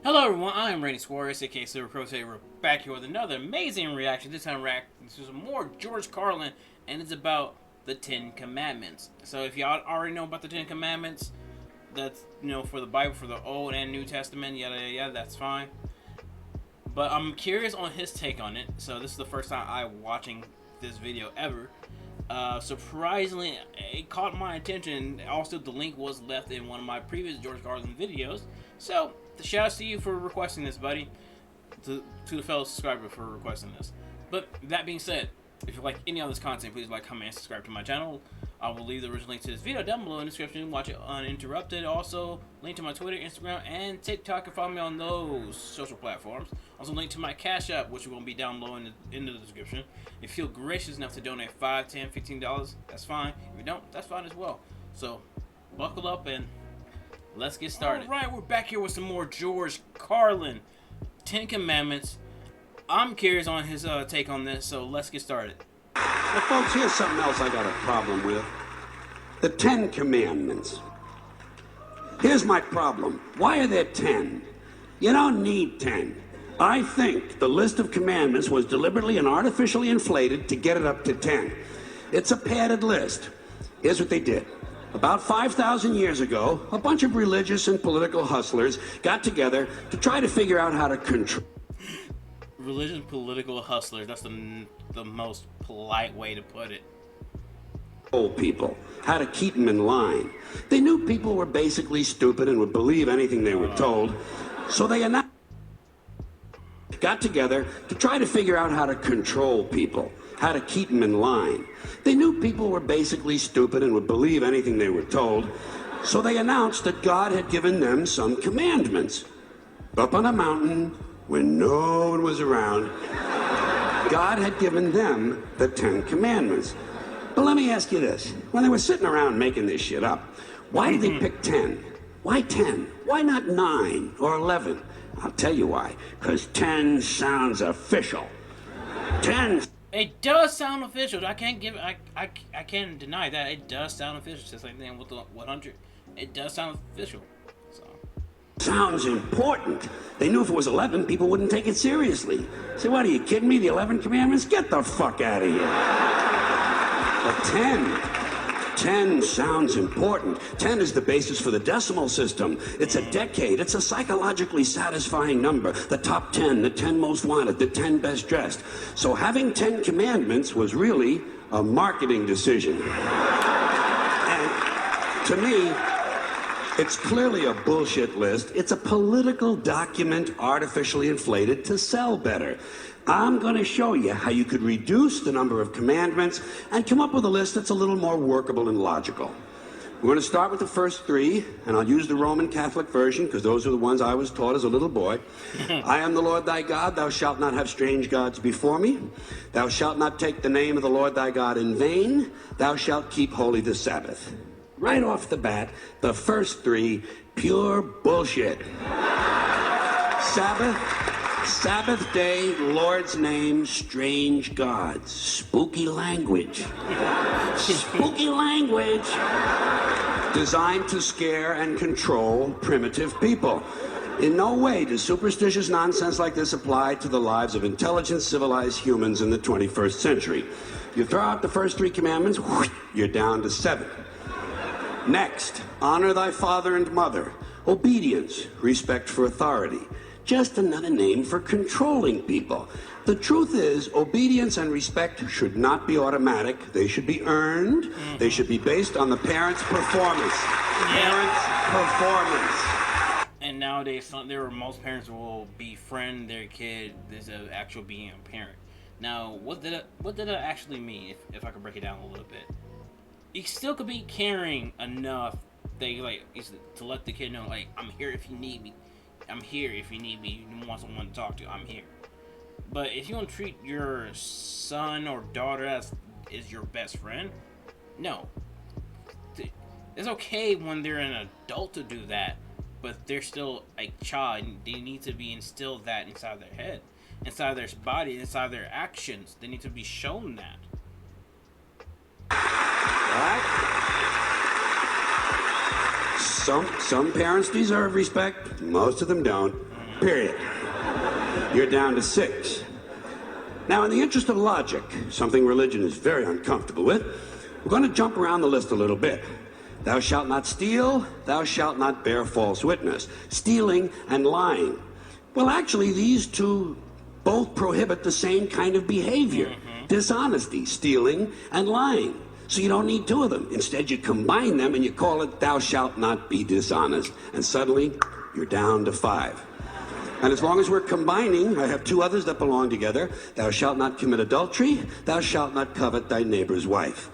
Hello everyone, I am Randy Squires, aka Silva. Today we're back here with another amazing reaction. This time reacting to some more George Carlin, and it's about the Ten Commandments. So if y'all already know about the Ten Commandments, that's, for the Bible, for the Old and New Testament, yada yada yada, that's fine. But I'm curious on his take on it. So this is the first time I'm watching this video ever. Surprisingly, it caught my attention. Also, the link was left in one of my previous George Carlin videos. So, the shout out to you for requesting this, buddy. To the fellow subscriber for requesting this. But that being said, if you like any of this content, please like, comment, and subscribe to my channel. I will leave the original link to this video down below in the description. Watch it uninterrupted. Also, link to my Twitter, Instagram, and TikTok, and follow me on those social platforms. Also, link to my Cashapp, which will be down below in the description. If you feel gracious enough to donate $5, $10, $15, that's fine. If you don't, that's fine as well. So, buckle up and let's get started. Alright, we're back here with some more George Carlin. Ten Commandments. I'm curious on his take on this, so let's get started. Well, folks, here's something else I got a problem with. The Ten Commandments. Here's my problem. Why are there 10? You don't need 10. I think the list of commandments was deliberately and artificially inflated to get it up to 10. It's a padded list. Here's what they did. About 5,000 years ago, a bunch of religious and political hustlers got together to try to figure out how to control... Religious political hustlers, that's the most polite way to put it. People, how to keep them in line. They knew people were basically stupid and would believe anything they were told, so they got together to try to figure out how to control people, how to keep them in line. They knew people were basically stupid and would believe anything they were told, so they announced that God had given them some commandments. Up on a mountain, when no one was around, God had given them the 10 Commandments. But let me ask you this. When they were sitting around making this shit up, why did they pick 10? Why 10? Why not 9 or 11? I'll tell you why. Because 10 sounds official. 10... It does sound official. I can't deny that. It does sound official. Just like then with the 100, it does sound official. So sounds important. They knew if it was 11, people wouldn't take it seriously. Say, what, are you kidding me? The 11 commandments? Get the fuck out of here. But 10 sounds important. 10 is the basis for the decimal system. It's a decade. It's a psychologically satisfying number. The top 10, the 10 most wanted, the 10 best dressed. So having 10 commandments was really a marketing decision. And to me, it's clearly a bullshit list. It's a political document artificially inflated to sell better. I'm going to show you how you could reduce the number of commandments and come up with a list that's a little more workable and logical. We're going to start with the first 3, and I'll use the Roman Catholic version because those are the ones I was taught as a little boy. I am the Lord thy God. Thou shalt not have strange gods before me. Thou shalt not take the name of the Lord thy God in vain. Thou shalt keep holy the Sabbath. Right off the bat, the first 3, pure bullshit. Sabbath day, Lord's name, strange gods. Spooky language. Spooky language. Designed to scare and control primitive people. In no way does superstitious nonsense like this apply to the lives of intelligent, civilized humans in the 21st century. You throw out the first 3 commandments, you're down to 7. Next, honor thy father and mother. Obedience, respect for authority. Just another name for controlling people. The truth is, obedience and respect should not be automatic. They should be earned. They should be based on the parent's performance. And nowadays, most parents will befriend their kid as an actual being a parent. Now, what did it actually mean? If I could break it down a little bit, you still could be caring enough that to let the kid know, like, I'm here if you need me. I'm here if you need me. You want someone to talk to, I'm here. But if you want to treat your son or daughter as your best friend, no. It's okay when they're an adult to do that, but they're still a child. They need to be instilled that inside their head, inside their body, inside their actions. They need to be shown that. Some parents deserve respect, most of them don't. period. You're down to 6. Now, in the interest of logic, something religion is very uncomfortable with, we're going to jump around the list a little bit. Thou shalt not steal, thou shalt not bear false witness. Stealing and lying. Well, actually, these two both prohibit the same kind of behavior. Dishonesty, stealing, and lying. So you don't need 2 of them. Instead, you combine them and you call it thou shalt not be dishonest. And suddenly, you're down to 5. And as long as we're combining, I have 2 others that belong together. Thou shalt not commit adultery, thou shalt not covet thy neighbor's wife.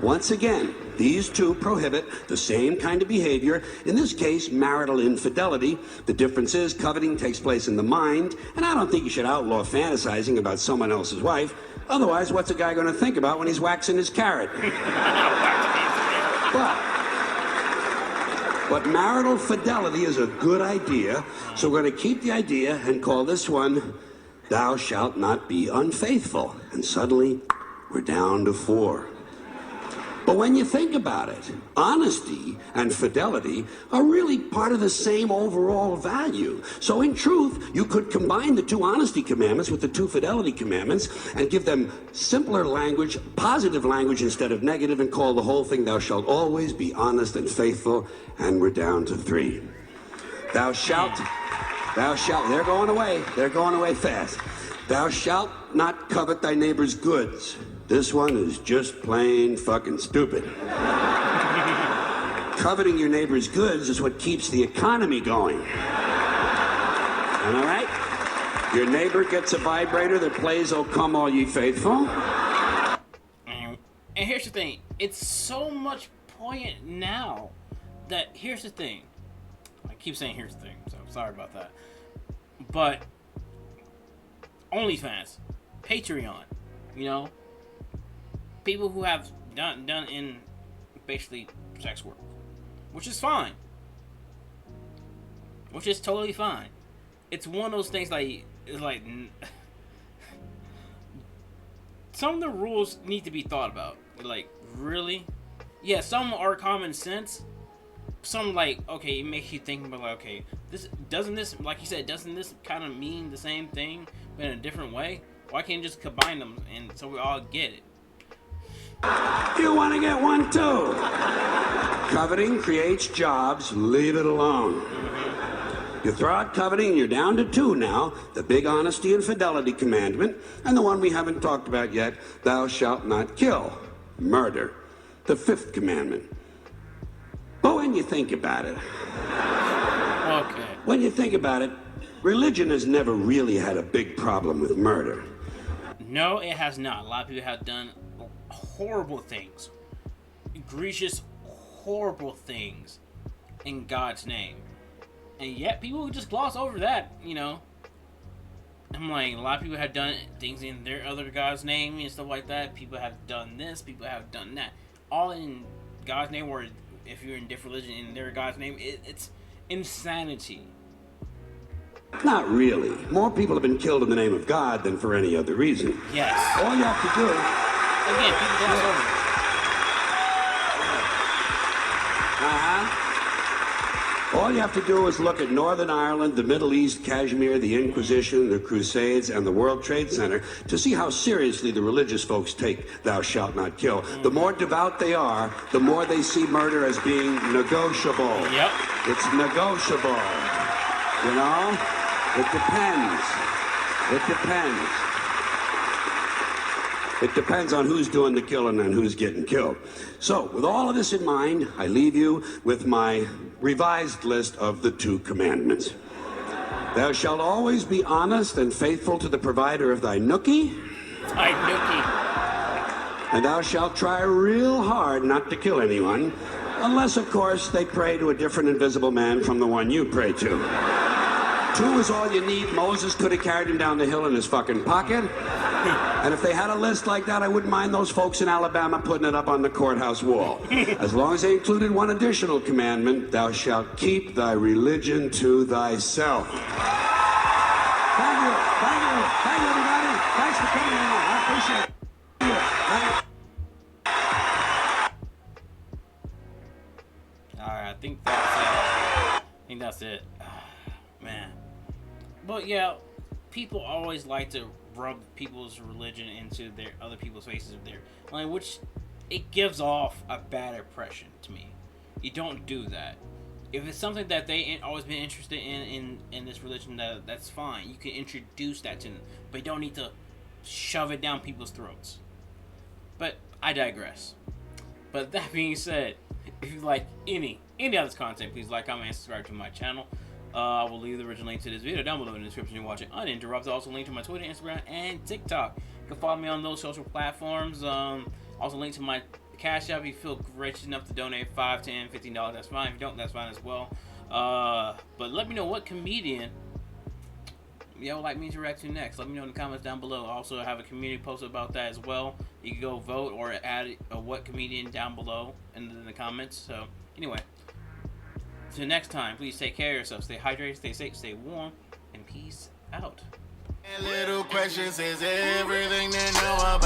Once again, these 2 prohibit the same kind of behavior, in this case, marital infidelity. The difference is coveting takes place in the mind, and I don't think you should outlaw fantasizing about someone else's wife. Otherwise, what's a guy going to think about when he's waxing his carrot? But marital fidelity is a good idea, so we're going to keep the idea and call this one, thou shalt not be unfaithful. And suddenly, we're down to 4. But when you think about it, honesty and fidelity are really part of the same overall value. So in truth, you could combine the 2 honesty commandments with the 2 fidelity commandments and give them simpler language, positive language instead of negative, and call the whole thing, thou shalt always be honest and faithful, and we're down to 3. Thou shalt, they're going away fast. Thou shalt not covet thy neighbor's goods. This one is just plain fucking stupid. Coveting your neighbor's goods is what keeps the economy going. Am I right? Your neighbor gets a vibrator that plays "O Come All Ye Faithful." And here's the thing. It's so much poignant now that here's the thing. I keep saying here's the thing, so sorry about that. But OnlyFans, Patreon, you know, people who have done in basically sex work, which is fine, which is totally fine. It's one of those things like some of the rules need to be thought about. Like, really? Yeah, some are common sense. Some, like, okay, it makes you think about, like, okay, doesn't this kind of mean the same thing but in a different way? Why can't you just combine them and so we all get it? You want to get one too. Coveting creates jobs. Leave it alone. You throw out coveting and you're down to 2 now. The big honesty and fidelity commandment, and the one we haven't talked about yet, thou shalt not kill. Murder. The 5th commandment. But when you think about it, when you think about it, religion has never really had a big problem with murder. No, it has not. A lot of people have done horrible things, egregious, horrible things in God's name, and yet people just gloss over that. You know, I'm like, a lot of people have done things in their other God's name and stuff like that. People have done this, people have done that, all in God's name. Or if you're in different religion in their God's name, it's insanity. Not really. More people have been killed in the name of God than for any other reason. Yes. All you have to do. Again, people gloss over it. All you have to do is look at Northern Ireland, the Middle East, Kashmir, the Inquisition, the Crusades, and the World Trade Center to see how seriously the religious folks take thou shalt not kill. The more devout they are, the more they see murder as being negotiable. Yep. It's negotiable. You know? It depends. It depends. It depends on who's doing the killing and who's getting killed. So, with all of this in mind, I leave you with my revised list of the 2 commandments. Thou shalt always be honest and faithful to the provider of thy nookie. Thy nookie. And thou shalt try real hard not to kill anyone, unless, of course, they pray to a different invisible man from the one you pray to. 2 is all you need. Moses could have carried him down the hill in his fucking pocket. And if they had a list like that, I wouldn't mind those folks in Alabama putting it up on the courthouse wall. As long as they included one additional commandment, thou shalt keep thy religion to thyself. Thank you, everybody. Thanks for coming on. I appreciate it. All right, I think that's it. Man. But yeah, people always like to rub people's religion into their other people's faces of their, like, which it gives off a bad impression to me. You don't do that. If it's something that they always been interested in this religion, that's fine. You can introduce that to them, but you don't need to shove it down people's throats. But I digress. But that being said, if you like any of this content, please like, comment, and subscribe to my channel. I will leave the original link to this video down below in the description. You watch it uninterrupted. Also, link to my Twitter, Instagram, and TikTok. You can follow me on those social platforms. Also, link to my Cashapp. If you feel gracious enough to donate $5, $10, $15, that's fine. If you don't, that's fine as well. But let me know what comedian would like me to react to next. Let me know in the comments down below. I also have a community post about that as well. You can go vote or add what comedian down below in the comments. So anyway, until next time, please take care of yourself. Stay hydrated, stay safe, stay warm, and peace out. Little questions is everything they know about.